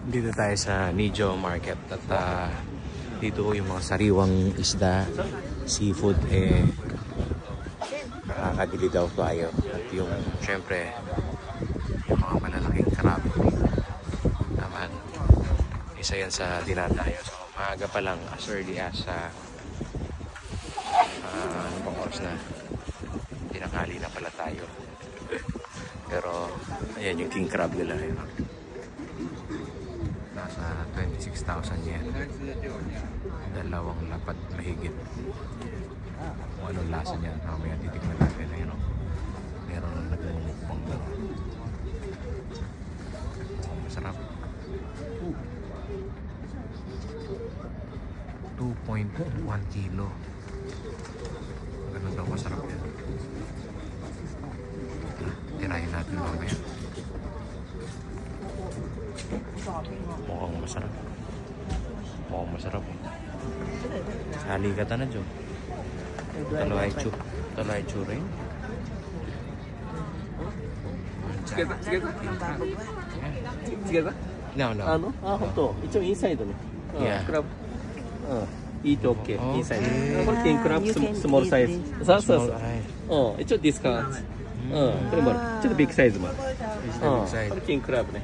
Dito tayo sa Nijo Market at dito yung mga sariwang isda, seafood nakakabili daw tayo. At yung syempre yung mga malalaking crab naman, isa yan sa dinadayo. So maaga pa lang, as early as ano bang oras na, tinanghali na pala tayo. Pero ayan yung king crab nila yun. Nasa 26,000 yen. Dalawang lapad mahigit. Kung anong lasa niya, mamaya titignan natin. Ayun, meron na nagmumukbang daw. Masarap. 2.1 kilo. Ganun daw masarap yan. Tirahin natin mamaya. Mukhang masarap. Mukhang masarap. Haligatan na dyan. Talay churin. No. Honto. Icho inside ne. Yeah. Crab. Eat okay. Inside. King crab small size. Small size. Icho discount. これもちょっとビッグサイズも。これキングクラブね。